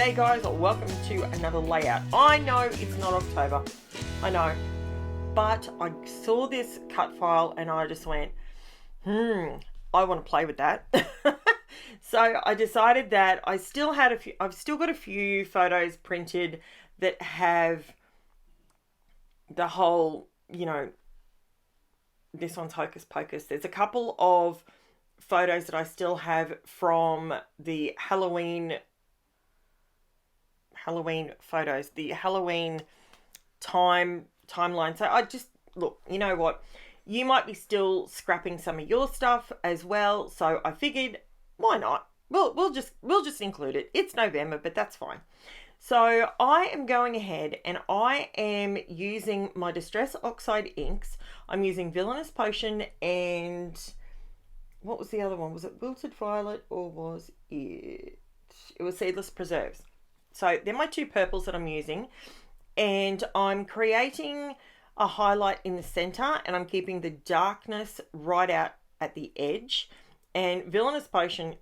G'day guys, welcome to another layout. I know it's not October, I know, but I saw this cut file and I just went, I want to play with that. So I decided that I've still got a few photos printed that have the whole, this one's Hocus Pocus. There's a couple of photos that I still have from the Halloween photos, the Halloween timeline. So I just, look, you know what, you might be still scrapping some of your stuff as well, so I figured, why not? We'll just include it. It's November, but that's fine. So I am going ahead and I am using my Distress Oxide inks. I'm using Villainous Potion and what was the other one? Was it Wilted Violet or was it? It was Seedless Preserves. So they're my two purples that I'm using, and I'm creating a highlight in the center and I'm keeping the darkness right out at the edge. And Villainous Potion,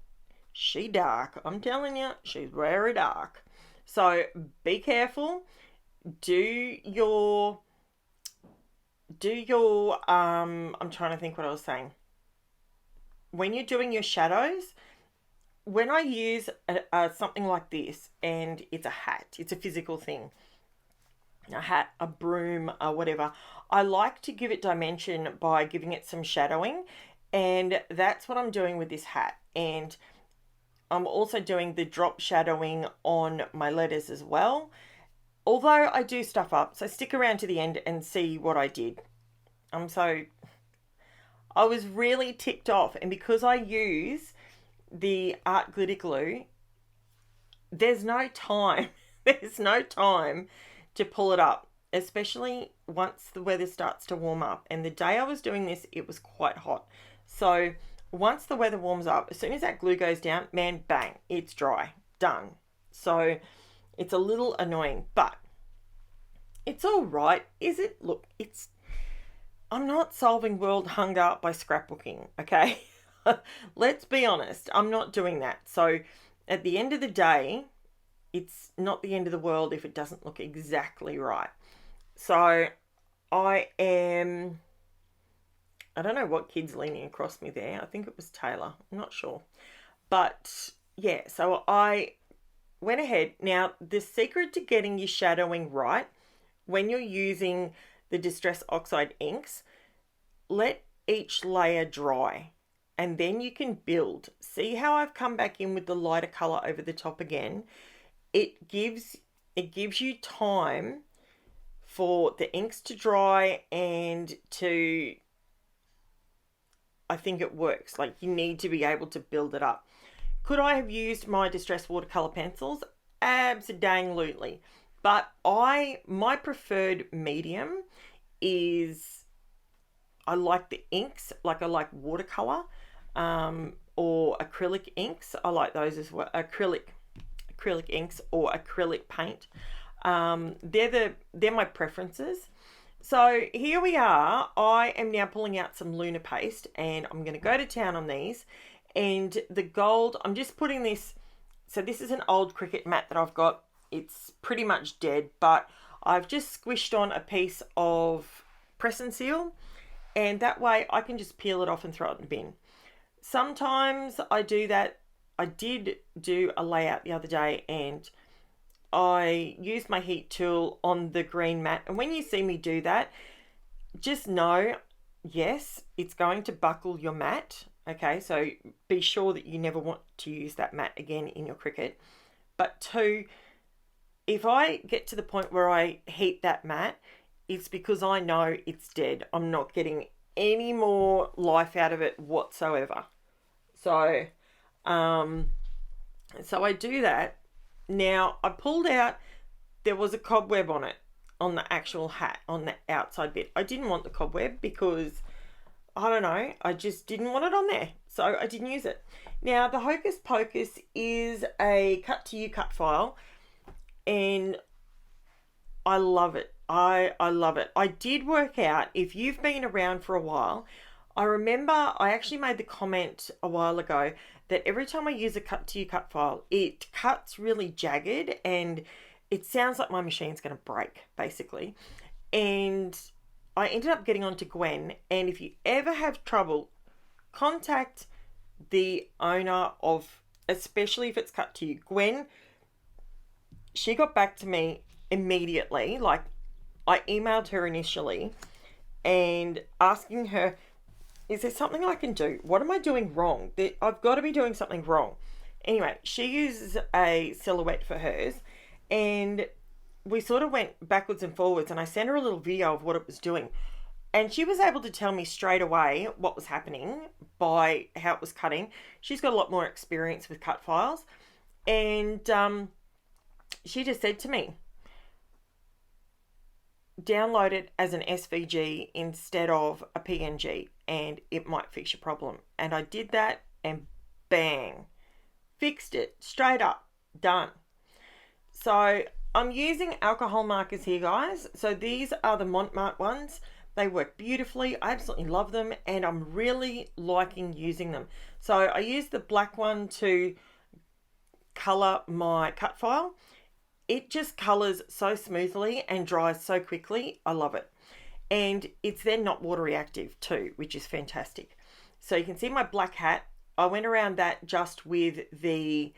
she dark. I'm telling you, she's very dark. So be careful. Do your I'm trying to think what I was saying. When you're doing your shadows, when I use something like this, and it's a hat, it's a physical thing, a hat, a broom, whatever, I like to give it dimension by giving it some shadowing, and that's what I'm doing with this hat. And I'm also doing the drop shadowing on my letters as well, although I do stuff up, so stick around to the end and see what I did. I was really ticked off, and because I use the art glitter glue, there's no time to pull it up, especially once the weather starts to warm up. And the day I was doing this, it was quite hot. So once the weather warms up, as soon as that glue goes down, man, bang, it's dry, done. So it's a little annoying, but it's all right, is it? Look, I'm not solving world hunger by scrapbooking, okay? Let's be honest, I'm not doing that. So at the end of the day, it's not the end of the world if it doesn't look exactly right. So I don't know what kid's leaning across me there. I think it was Taylor. I'm not sure. But yeah, so I went ahead. Now, the secret to getting your shadowing right, when you're using the Distress Oxide inks, let each layer dry and then you can build. See how I've come back in with the lighter color over the top again? It gives you time for the inks to dry and to, I think it works. Like, you need to be able to build it up. Could I have used my Distress watercolor pencils? Absolutely. But my preferred medium is, I like the inks, like I like watercolor or acrylic inks. I like those as well. Acrylic inks or acrylic paint. They're my preferences. So here we are. I am now pulling out some LUNAR paste and I'm going to go to town on these. And the gold, I'm just putting this. So this is an old Cricut mat that I've got. It's pretty much dead, but I've just squished on a piece of press and seal, and that way I can just peel it off and throw it in the bin. Sometimes I do that. I did do a layout the other day and I used my heat tool on the green mat, and when you see me do that, just know, yes, it's going to buckle your mat. Okay, so be sure that you never want to use that mat again in your Cricut. But two, if I get to the point where I heat that mat, it's because I know it's dead. I'm not getting any more life out of it whatsoever. So I do that. Now, I pulled out, there was a cobweb on it, on the actual hat, on the outside bit. I didn't want the cobweb because, I don't know, I just didn't want it on there. So I didn't use it. Now, the Hocus Pocus is a cut file, and I love it. I love it. I did work out, if you've been around for a while, I remember I actually made the comment a while ago that every time I use a cut to cut file, it cuts really jagged and it sounds like my machine's going to break, basically. And I ended up getting onto Gwen. And if you ever have trouble, contact the owner of, especially if it's cut to you. Gwen, she got back to me immediately. Like, I emailed her initially and asking her, is there something I can do? What am I doing wrong? I've got to be doing something wrong. Anyway, she uses a silhouette for hers, and we sort of went backwards and forwards, and I sent her a little video of what it was doing. And she was able to tell me straight away what was happening by how it was cutting. She's got a lot more experience with cut files. And she just said to me, download it as an SVG instead of a PNG and it might fix your problem. And I did that and bang, fixed it straight up, done. So I'm using alcohol markers here, guys. So these are the MONT ones. They work beautifully. I absolutely love them and I'm really liking using them. So I use the black one to color my cut file. It just colors so smoothly and dries so quickly. I love it. And it's then not water reactive too, which is fantastic. So you can see my black hat. I went around that just with the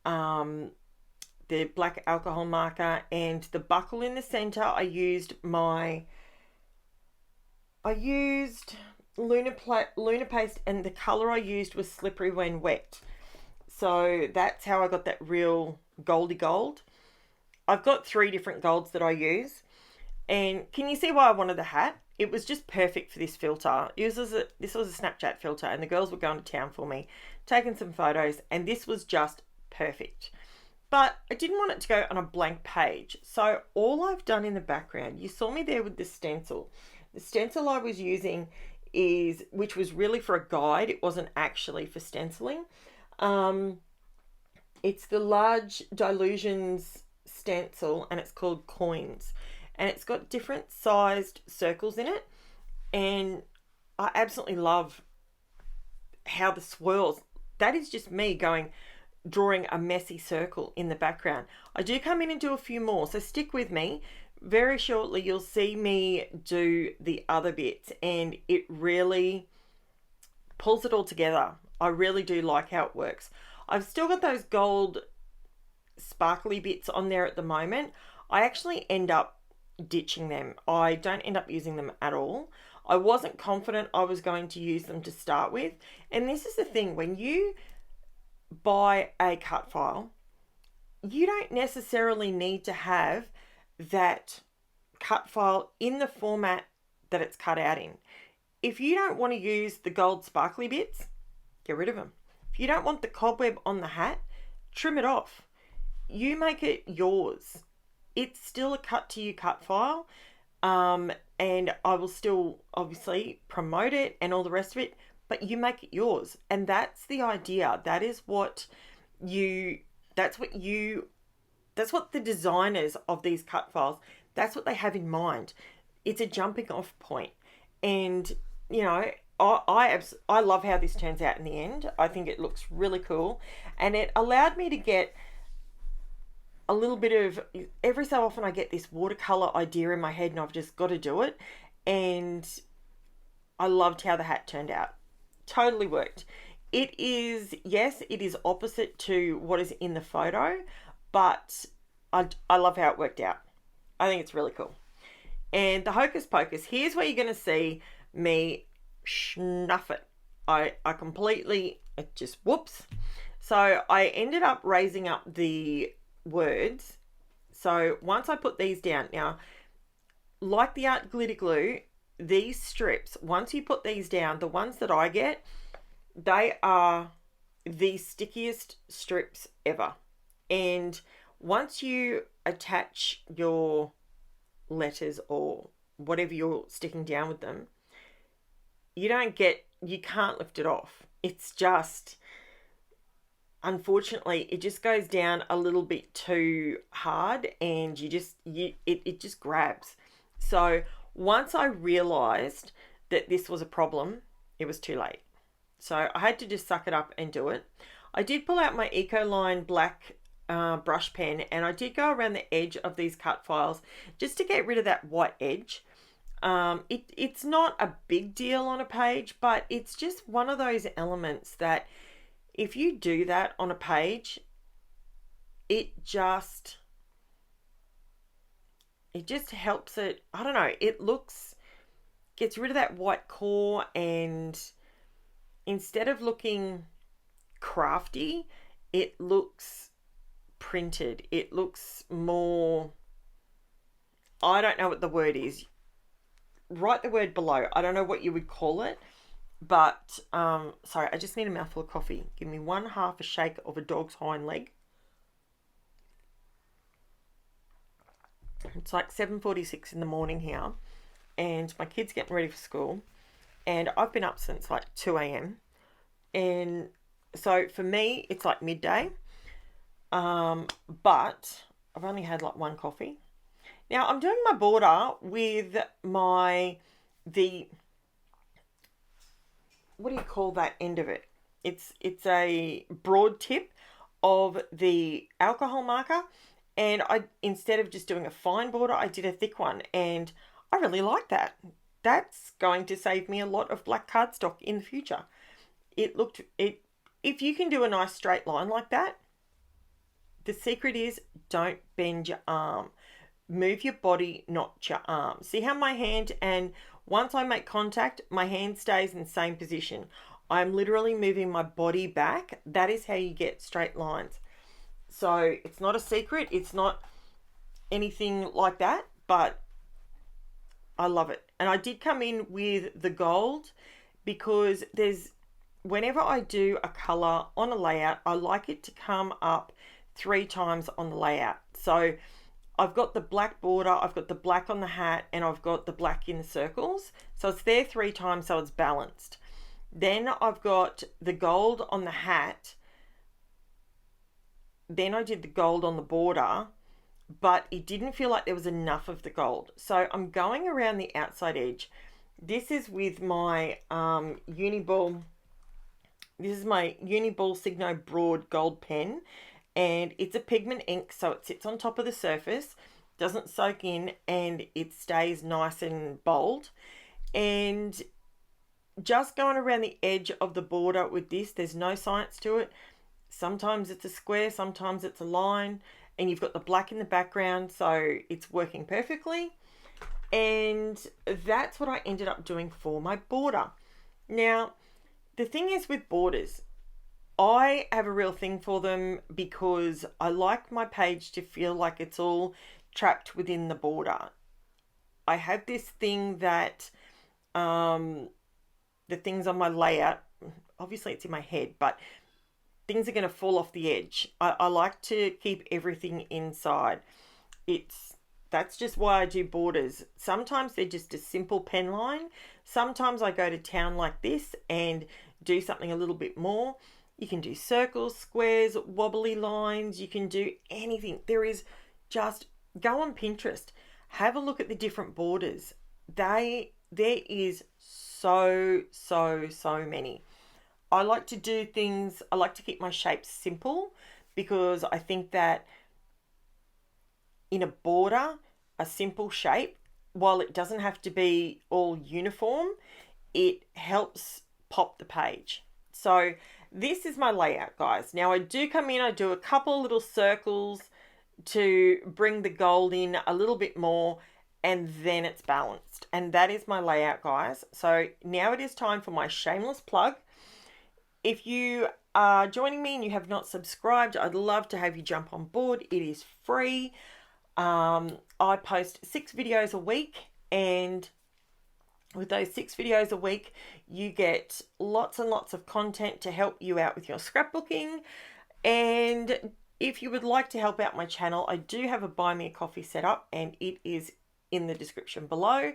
black alcohol marker and the buckle in the center. I used Lunar paste, and the color I used was slippery when wet. So that's how I got that real goldy gold. I've got 3 different golds that I use. And can you see why I wanted the hat? It was just perfect for this filter. This was a Snapchat filter and the girls were going to town for me, taking some photos, and this was just perfect. But I didn't want it to go on a blank page. So all I've done in the background, you saw me there with the stencil. The stencil I was using which was really for a guide. It wasn't actually for stenciling. It's the large DYLUSIONS stencil and it's called Coins. And it's got different sized circles in it. And I absolutely love how the swirls, that is just me drawing a messy circle in the background. I do come in and do a few more, so stick with me. Very shortly you'll see me do the other bits and it really pulls it all together. I really do like how it works. I've still got those gold sparkly bits on there at the moment. I actually end up ditching them. I don't end up using them at all. I wasn't confident I was going to use them to start with. And this is the thing, when you buy a cut file, you don't necessarily need to have that cut file in the format that it's cut out in. If you don't want to use the gold sparkly bits, get rid of them. If you don't want the cobweb on the hat, trim it off. You make it yours. It's still a cut file, and I will still obviously promote it and all the rest of it, but you make it yours. And that's the idea. That's what the designers of these cut files, that's what they have in mind. It's a jumping off point. And, you know, I love how this turns out in the end. I think it looks really cool. And it allowed me to get a little bit of, every so often I get this watercolor idea in my head and I've just got to do it. And I loved how the hat turned out. Totally worked. It is opposite to what is in the photo, but I love how it worked out. I think it's really cool. And the Hocus Pocus, here's where you're going to see me snuff it. Whoops. So I ended up raising up the words. So once I put these down, now, like the art glitter glue, these strips, once you put these down, the ones that I get, they are the stickiest strips ever. And once you attach your letters or whatever you're sticking down with them, you can't lift it off. It's just, unfortunately, it just goes down a little bit too hard and it just grabs. So once I realized that this was a problem, it was too late. So I had to just suck it up and do it. I did pull out my ECOLINE black brush pen, and I did go around the edge of these cut files just to get rid of that white edge. It's not a big deal on a page, but it's just one of those elements that if you do that on a page, it just helps it. I don't know, it gets rid of that white core, and instead of looking crafty, it looks printed. It looks more, I don't know what the word is. Write the word below. I don't know what you would call it, but sorry, I just need a mouthful of coffee. Give me 1/2 a shake of a dog's hind leg. It's like 7:46 in the morning here, and my kid's getting ready for school, and I've been up since like 2 a.m. and so for me it's like midday, but I've only had like one coffee. Now I'm doing my border with what do you call that end of it? It's a broad tip of the alcohol marker, and instead of just doing a fine border, I did a thick one, and I really like that. That's going to save me a lot of black cardstock in the future. If you can do a nice straight line like that, the secret is don't bend your arm. Move your body, not your arm. See how my hand, and once I make contact, my hand stays in the same position. I'm literally moving my body back. That is how you get straight lines. So it's not a secret. It's not anything like that, but I love it. And I did come in with the gold because whenever I do a color on a layout, I like it to come up 3 times on the layout. So I've got the black border, I've got the black on the hat, and I've got the black in the circles. So it's there 3 times, so it's balanced. Then I've got the gold on the hat. Then I did the gold on the border, but it didn't feel like there was enough of the gold. So I'm going around the outside edge. This is with my UNIBALL. This is my UNIBALL SIGNO BROARD gold pen, and it's a pigment ink, so it sits on top of the surface, doesn't soak in, and it stays nice and bold. And just going around the edge of the border with this, there's no science to it. Sometimes it's a square, sometimes it's a line, and you've got the black in the background, so it's working perfectly. And that's what I ended up doing for my border. Now, the thing is with borders, I have a real thing for them because I like my page to feel like it's all trapped within the border. I have this thing that the things on my layout, obviously it's in my head, but things are going to fall off the edge. I like to keep everything inside. That's just why I do borders. Sometimes they're just a simple pen line. Sometimes I go to town like this and do something a little bit more. You can do circles, squares, wobbly lines. You can do anything. Just go on Pinterest. Have a look at the different borders. There is so many. I like to do things, I like to keep my shapes simple because I think that in a border, a simple shape, while it doesn't have to be all uniform, it helps pop the page. So this is my layout, guys. Now I do come in, I do a couple little circles to bring the gold in a little bit more, and then it's balanced. And that is my layout, guys. So now it is time for my shameless plug. If you are joining me and you have not subscribed, I'd love to have you jump on board. It is free. I post 6 videos a week, and with those 6 videos a week, you get lots and lots of content to help you out with your scrapbooking. And if you would like to help out my channel, I do have a Buy Me a Coffee set up, and it is in the description below.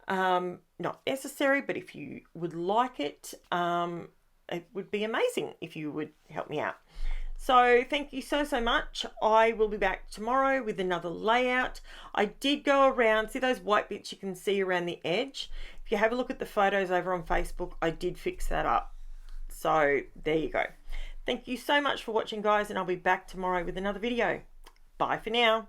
Not necessary, but if you would like it, it would be amazing if you would help me out. So thank you so much. I will be back tomorrow with another layout. I did go around, see those white bits you can see around the edge? If you have a look at the photos over on Facebook, I did fix that up. So there you go. Thank you so much for watching, guys, and I'll be back tomorrow with another video. Bye for now.